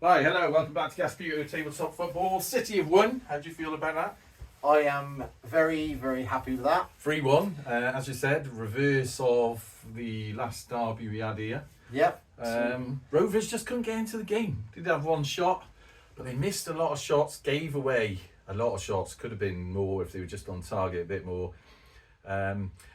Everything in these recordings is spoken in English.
Hi, hello, welcome back to Gasputo Tabletop Football. City have won. How do you feel about that? I am very, very happy with that. 3-1, as you said, reverse of the last derby we had here. Yep. Rovers just couldn't get into the game. Did have one shot, but they missed a lot of shots, gave away a lot of shots. Could have been more if they were just on target a bit more.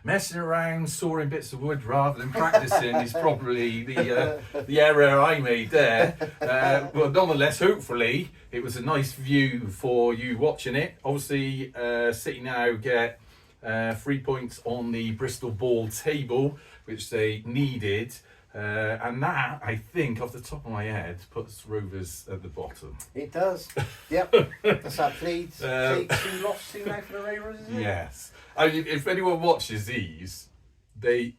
Messing around, sawing bits of wood rather than practicing is probably the error I made there. But nonetheless, hopefully, it was a nice view for you watching it. Obviously, City now get 3 points on the Bristol ball table, which they needed. And that, I think, off the top of my head, puts Rovers at the bottom. It does. Yep. That's that Leeds. Two lost two now for the Rovers, isn't it? Yes. I mean, if anyone watches these, they,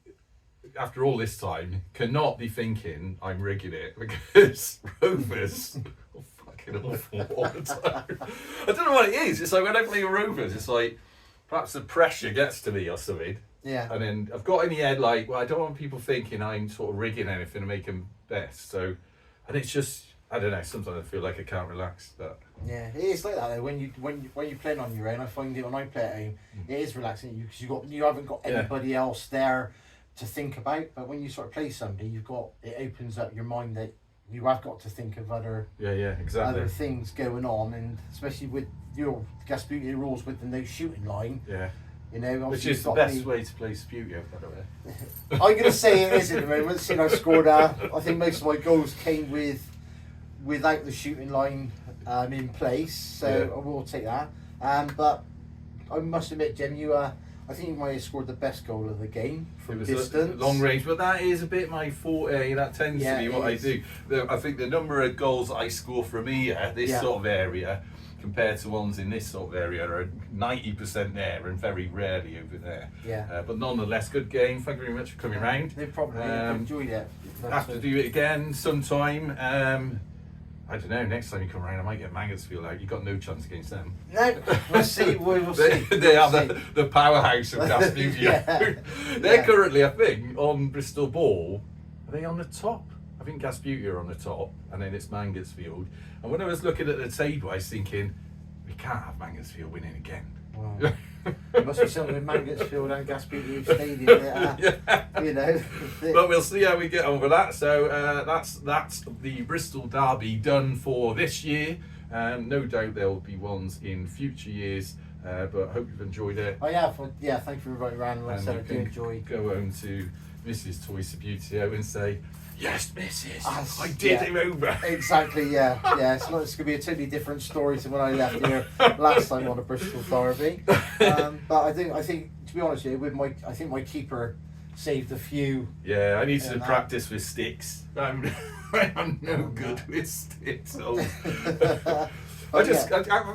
after all this time, cannot be thinking I'm rigging it because Rovers are fucking awful all the time. I don't know what it is. It's like when I play Rovers, it's like perhaps the pressure gets to me or something. Yeah. And then I've got in the head like, well, I don't want people thinking I'm sort of rigging anything to make them best. So, and it's just, I don't know. Sometimes I feel like I can't relax. But Yeah, it is like that though. When you're playing on your own, I find it when I play at home, it is relaxing because you haven't got anybody else there to think about. But when you sort of play somebody, it opens up your mind that you have got to think of other exactly. other things going on, and especially with your Gasputi rules with the no shooting line. Yeah. You know, Which is the best way to play Sputio, by the way. I'm going to say it is at the moment. Seeing I scored, I think most of my goals came without the shooting line in place, so I will take that. But I must admit, Jem, I think you might have scored the best goal of the game from distance. Long range, but that is a bit my forte. That tends to be what I do. I think the number of goals I score from here, this sort of area, compared to ones in this sort of area, are 90% there and very rarely over there. Yeah. But nonetheless, good game. Thank you very much for coming round. They probably enjoyed it. Have to do it again sometime. I don't know, next time you come around I might get Mangotsfield out. You've got no chance against them. No, we'll see. We'll see. They are the powerhouse of Gasputi. They're currently, I think, on Bristol ball. Are they on the top? I think Gasputi are on the top, and then it's Mangotsfield. And when I was looking at the table, I was thinking, we can't have Mangotsfield winning again. Wow. There must be something with Mangotsfield and Gasputi Stadium that, you know. But we'll see how we get on with that. So that's the Bristol derby done for this year. No doubt there will be ones in future years. But I hope you've enjoyed it. Oh yeah, thank you for inviting around. Like I said, I do enjoy. Go home to Mrs. Toy Sabutio and say, yes, Mrs. I did him over. Exactly, yeah. It's going to be a totally different story to when I left here last time on a Bristol derby. But I think to be honest with you, I think my keeper saved a few. Yeah, I need to practice with sticks. I'm no good with sticks. I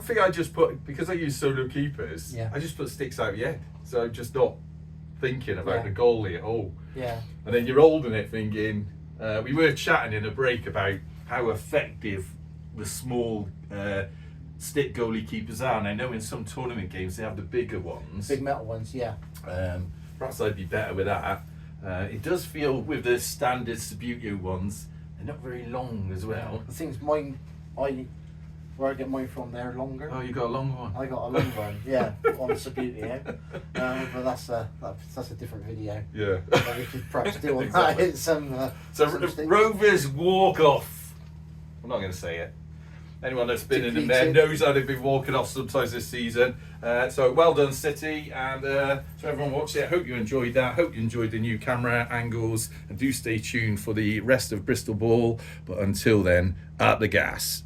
think I just put, because I use solo keepers, I just put sticks out the end. So I'm just not thinking about the goalie at all. Yeah. And then you're holding it thinking, we were chatting in a break about how effective the small stick goalie keepers are, and I know in some tournament games they have the bigger ones. Big metal ones, yeah. Perhaps I'd be better with that. It does feel with the standard Sabutio ones, they're not very long as well. The thing's mine, where I get mine from, they're longer. Oh, you got a long one? I got a long one, yeah, on Sabutio. But that's a different video. Yeah. We could perhaps do on that in some. Rovers walk off. I'm not going to say it. Anyone that's been in the net knows how they've been walking off sometimes this season. So well done, City, and to everyone watching it, hope you enjoyed that. Hope you enjoyed the new camera angles, and do stay tuned for the rest of Bristol Ball. But until then, at the gas.